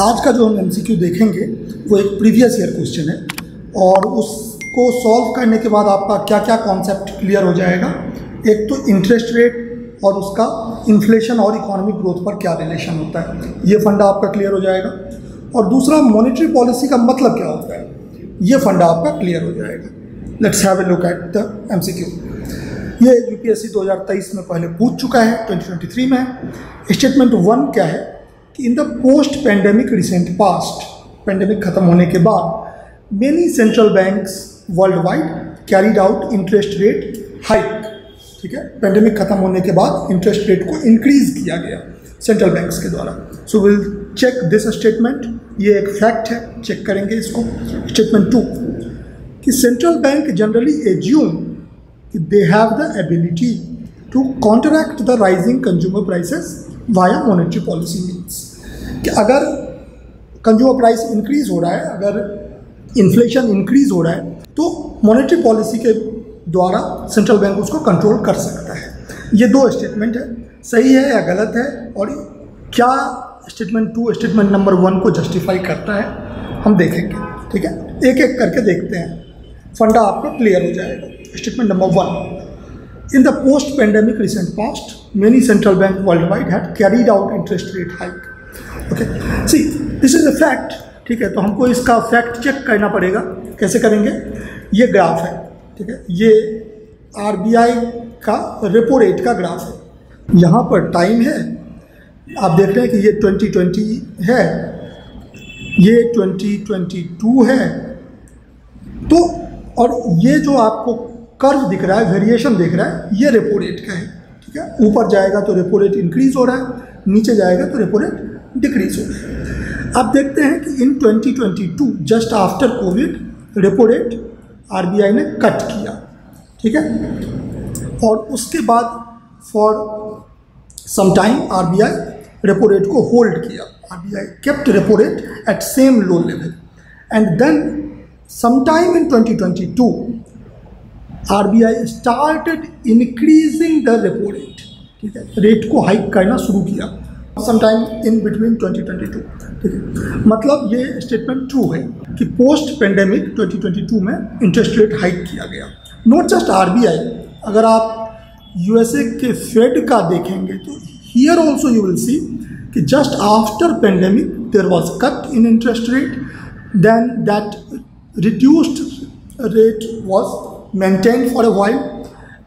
आज का जो हम एमसीक्यू देखेंगे वो एक प्रीवियस ईयर क्वेश्चन है और उसको सॉल्व करने के बाद आपका क्या क्या कॉन्सेप्ट क्लियर हो जाएगा। एक तो इंटरेस्ट रेट और उसका इन्फ्लेशन और इकोनॉमिक ग्रोथ पर क्या रिलेशन होता है, ये फंडा आपका क्लियर हो जाएगा। और दूसरा मॉनेटरी पॉलिसी का मतलब क्या होता है, ये फंडा आपका क्लियर हो जाएगा। Let's have a look at the MCQ. ये यूपीएससी 2023 में पहले पूछ चुका है, 2023 में है। स्टेटमेंट 1 क्या है कि in the post pandemic recent past, pandemic खत्म होने के बाद many central banks world wide carried out interest rate hike. ठीक है, पेंडेमिक खत्म होने के बाद इंटरेस्ट रेट को इंक्रीज किया गया सेंट्रल बैंक्स के द्वारा। So will check this statement, ये एक फैक्ट है, चेक करेंगे इसको। स्टेटमेंट 2 कि central bank generally assume they have the ability to counteract the rising consumer prices via monetary policy means। कि अगर कंज्यूमर प्राइस इंक्रीज हो रहा है, अगर इन्फ्लेशन इंक्रीज हो रहा है, तो मॉनेटरी पॉलिसी के द्वारा सेंट्रल बैंक उसको कंट्रोल कर सकता है। ये दो स्टेटमेंट है, सही है या गलत है, और क्या स्टेटमेंट 2 स्टेटमेंट नंबर 1 को जस्टिफाई करता है, हम देखेंगे। ठीक है, एक एक करके देखते हैं, फंडा आपको क्लियर हो जाएगा। Statement number 1. In the post-pandemic recent past, many central banks worldwide had carried out interest rate hike. Okay. See, this is a fact. ठीक है, तो हमको इसका फैक्ट चेक करना पड़ेगा। कैसे करेंगे? ये ग्राफ है, ठीक है, ये आरबीआई का रेपो रेट का ग्राफ है। यहाँ पर टाइम है, आप देख रहे हैं कि ये 2020 है, ये 2022 है। तो और ये जो आपको कर्व दिख रहा है, वेरिएशन दिख रहा है, ये रेपो रेट का है। ठीक है, ऊपर जाएगा तो रेपो रेट इंक्रीज हो रहा है, नीचे जाएगा तो रेपो रेट डिक्रीज हो रहा है। आप देखते हैं कि in 2022 just after COVID repo rate RBI ने कट किया। ठीक है, और उसके बाद for some time RBI repo rate को होल्ड किया। RBI kept repo rate at same low level and then sometime in 2022 RBI started increasing the repo rate। ठीक है, रेट को हाइक करना शुरू किया sometime in between 2022। ठीक है, मतलब ये स्टेटमेंट 2 है कि पोस्ट पेंडेमिक 2022 में इंटरेस्ट रेट हाइक किया गया। नॉट जस्ट आरबीआई, अगर आप यूएसए के फेड का देखेंगे तो here also you will see कि just after pandemic there was cut in interest rate, then that reduced rate was maintained for a while,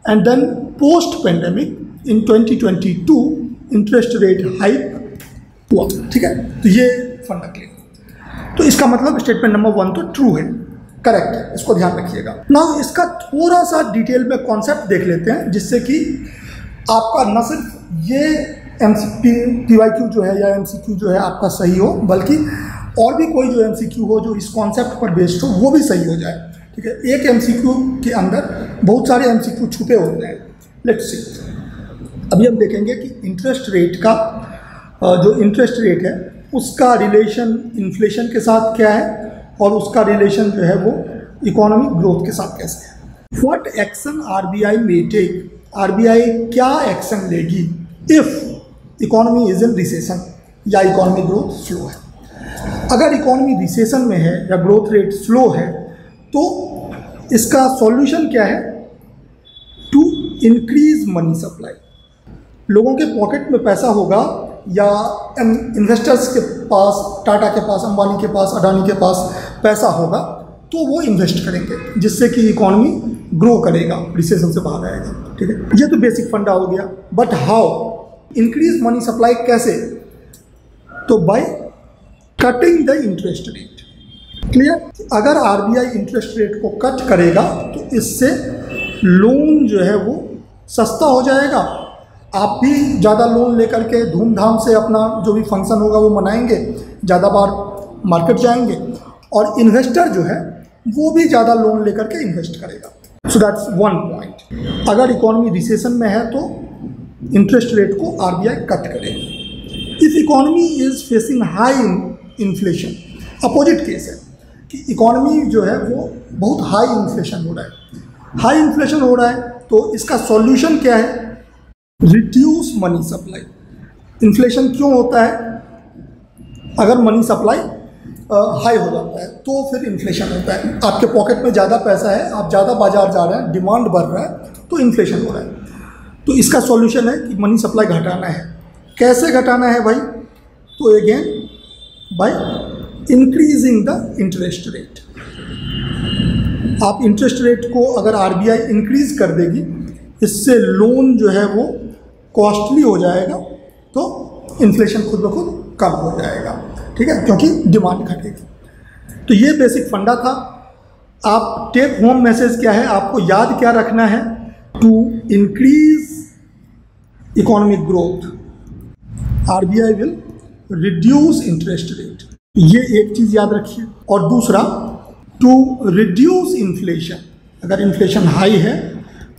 and then post pandemic in 2022 interest rate hike हुआ। ठीक है, तो ये फंडा clear. तो इसका मतलब स्टेटमेंट नंबर 1 तो ट्रू है, करेक्ट है, इसको ध्यान रखिएगा। नाउ इसका थोड़ा सा डिटेल में कॉन्सेप्ट देख लेते हैं, जिससे कि आपका न सिर्फ ये PYQ जो है या MCQ जो है आपका सही हो, बल्कि और भी कोई जो MCQ हो जो इस कॉन्सेप्ट पर बेस्ड हो वो भी सही हो जाए। ठीक है, एक MCQ के अंदर बहुत सारे MCQ छुपे होते हैं। लेट्स सी, अभी हम देखेंगे कि इंटरेस्ट रेट का जो इंटरेस्ट रेट है उसका रिलेशन इन्फ्लेशन के साथ क्या है, और उसका रिलेशन जो है वो इकोनॉमिक ग्रोथ के साथ कैसे है। What action RBI may take, RBI क्या एक्शन लेगी if economy is in recession या इकोनॉमिक ग्रोथ स्लो है। अगर इकोनॉमी रिसेशन में है या ग्रोथ रेट स्लो है तो इसका सॉल्यूशन क्या है, टू इंक्रीज मनी सप्लाई। लोगों के पॉकेट में पैसा होगा या इन्वेस्टर्स के पास, टाटा के पास, अंबानी के पास, अडानी के पास पैसा होगा तो वो इन्वेस्ट करेंगे, जिससे कि इकोनॉमी ग्रो करेगा, रिसेशन से बाहर आएगा। ठीक है, ये तो बेसिक फंडा हो गया। But how increase money supply, कैसे? तो by cutting the interest rate. Clear? अगर आरबीआई इंटरेस्ट रेट को कट करेगा तो इससे लोन जो है वो सस्ता हो जाएगा। आप भी ज़्यादा लोन लेकर के धूमधाम से अपना जो भी फंक्शन होगा वो मनाएंगे, ज़्यादा बार मार्केट जाएंगे, और इन्वेस्टर जो है वो भी ज़्यादा लोन लेकर के इन्वेस्ट करेगा। So that's 1 point. अगर इकोनॉमी रिसेशन में है तो इंटरेस्ट रेट को आरबीआई कट करेगा। If economy is facing high inflation, opposite case है कि इकोनॉमी जो है वो बहुत हाई इन्फ्लेशन हो रहा है। हाई इन्फ्लेशन हो रहा है तो इसका सॉल्यूशन क्या है, रिड्यूस मनी सप्लाई। इन्फ्लेशन क्यों होता है? अगर मनी सप्लाई हाई हो जाता है तो फिर इन्फ्लेशन होता है। आपके पॉकेट में ज़्यादा पैसा है, आप ज़्यादा बाजार जा रहे हैं, डिमांड बढ़ रहा है, तो इन्फ्लेशन हो रहा है। तो इसका सॉल्यूशन है कि मनी सप्लाई घटाना है। कैसे घटाना है भाई? तो again by increasing the interest rate. आप इंटरेस्ट रेट को अगर आरबीआई इंक्रीज कर देगी, इससे लोन जो है वो कॉस्टली हो जाएगा, तो इन्फ्लेशन खुद ब खुद कम हो जाएगा, ठीक है, क्योंकि डिमांड घटेगी। तो ये बेसिक फंडा था। आप टेक होम मैसेज क्या है, आपको याद क्या रखना है? To increase economic growth RBI will reduce interest rate, ये एक चीज़ याद रखिए। और दूसरा, टू रिड्यूस इन्फ्लेशन, अगर इन्फ्लेशन हाई है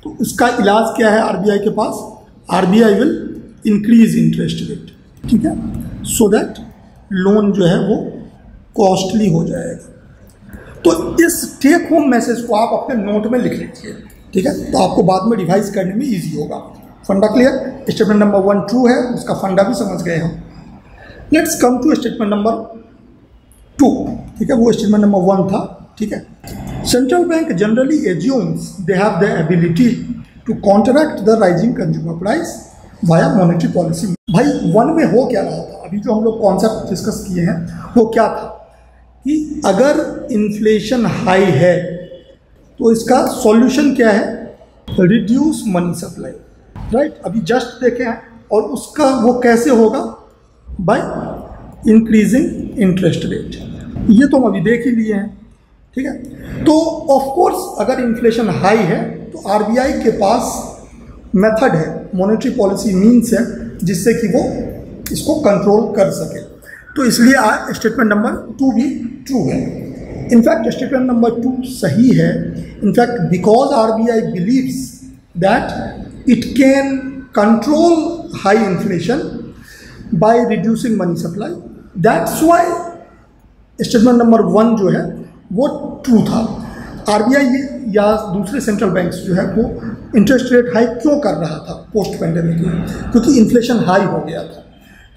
तो इसका इलाज क्या है आरबीआई के पास? RBI will increase interest rate, ठीक है, सो दैट लोन जो है वो कॉस्टली हो जाएगा। तो इस टेक होम मैसेज को आप अपने नोट में लिख लीजिए, ठीक है, तो आपको बाद में रिवाइज करने में इजी होगा। फंडा क्लियर? स्टेटमेंट नंबर 1 ट्रू है, उसका फंडा भी समझ गए हम। Let's come to statement number 2, ठीक है, वो स्टेटमेंट नंबर 1 था, ठीक है। Central bank generally assumes they have the ability to contract the rising consumer price via monetary policy. भाई 1 में हो क्या रहा था? अभी जो हम लोग कॉन्सेप्ट डिस्कस किए हैं वो क्या था कि अगर इन्फ्लेशन हाई है तो इसका सॉल्यूशन क्या है? Reduce money supply, right. अभी जस्ट देखे हैं, और उसका वो कैसे होगा? By increasing interest rate. ये तो हम अभी देख ही लिए हैं, ठीक है। तो ऑफ कोर्स अगर इन्फ्लेशन हाई है तो आरबीआई के पास मेथड है, मॉनेटरी पॉलिसी मीन्स है, जिससे कि वो इसको कंट्रोल कर सके। तो इसलिए स्टेटमेंट नंबर 2 भी ट्रू है। इनफैक्ट स्टेटमेंट नंबर 2 सही है। In fact because RBI believes that it can control high inflation by reducing money supply, that's why statement number 1 जो है वो ट्रू था। आरबीआई या दूसरे सेंट्रल बैंक्स जो है वो इंटरेस्ट रेट हाई क्यों कर रहा था पोस्ट पेंडेमिक में? क्योंकि इन्फ्लेशन हाई हो गया था,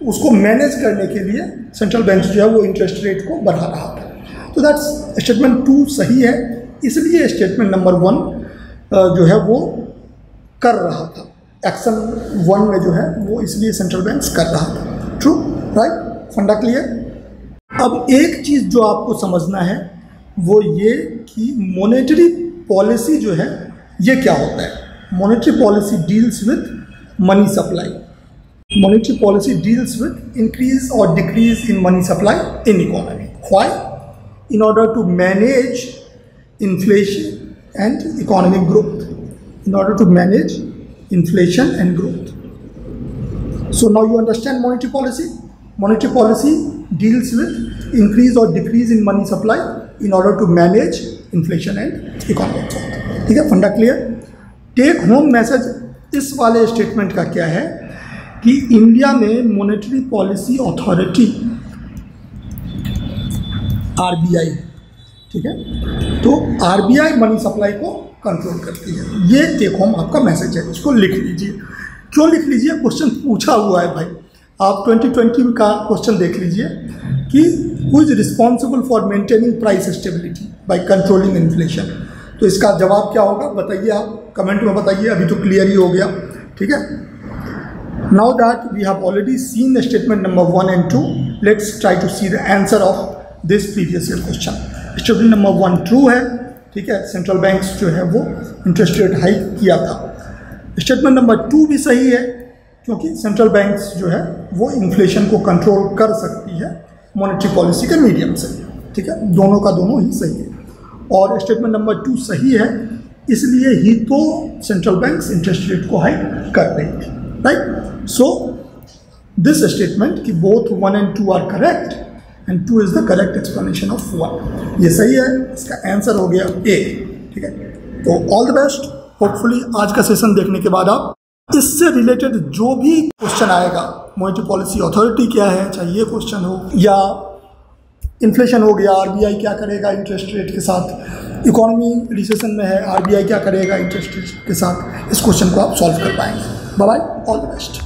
तो उसको मैनेज करने के लिए सेंट्रल बैंक जो है वो इंटरेस्ट रेट को बढ़ा रहा था। तो दैट्स स्टेटमेंट 2 सही है, इसलिए स्टेटमेंट नंबर 1 जो है वो कर रहा था। एक्शन 1 में जो है वो इसलिए सेंट्रल बैंक कर रहा था। ट्रू, राइट, फंडा क्लियर। अब एक चीज़ जो आपको समझना है वो ये कि मॉनेटरी पॉलिसी जो है ये क्या होता है? Monetary policy deals with money supply. Monetary policy deals with increase और decrease in money supply in economy. Why? In order to manage inflation and economic growth. In order to manage inflation and growth. So now you understand monetary policy. Monetary policy deals with increase or decrease in money supply in order to manage inflation and economic growth. ठीक है, फंडा clear. Take home message इस वाले statement का क्या है कि India में मॉनेटरी पॉलिसी अथॉरिटी आरबीआई, ठीक है, तो आरबीआई मनी सप्लाई को कंट्रोल करती है। ये टेक होम आपका मैसेज है, इसको लिख लीजिए। क्यों लिख लीजिए? क्वेश्चन पूछा हुआ है भाई। आप 2020 का क्वेश्चन देख लीजिए कि who is responsible for maintaining price stability by controlling inflation. तो इसका जवाब क्या होगा बताइए, आप कमेंट में बताइए। अभी तो क्लियर ही हो गया, ठीक है। Now that we have already seen statement number 1 and 2, let's try to see the answer of this previous year question. Statement number 1 true है, ठीक है, सेंट्रल बैंक्स जो है वो इंटरेस्ट रेट हाइक किया था। स्टेटमेंट नंबर 2 भी सही है, क्योंकि सेंट्रल बैंक्स जो है वो इन्फ्लेशन को कंट्रोल कर सकती है मॉनेटरी पॉलिसी के मीडियम से, ठीक है, दोनों का दोनों ही सही है। और स्टेटमेंट नंबर 2 सही है, इसलिए ही तो सेंट्रल बैंक्स इंटरेस्ट रेट को हाइक कर रही थी, राइट। सो दिस स्टेटमेंट कि both 1 and 2 are correct and 2 is the correct explanation of 1, ये सही है। इसका आंसर हो गया A, ठीक है। तो ऑल द बेस्ट। होपफुली आज का सेशन देखने के बाद आप इससे रिलेटेड जो भी क्वेश्चन आएगा, मॉनेटरी पॉलिसी अथॉरिटी क्या है, चाहे ये क्वेश्चन हो या इन्फ्लेशन हो गया, आरबीआई क्या करेगा इंटरेस्ट रेट के साथ, इकोनॉमी रिसेशन में है, आरबीआई क्या करेगा इंटरेस्ट रेट के साथ, इस क्वेश्चन को आप सॉल्व कर पाएंगे। Bye bye, all the best.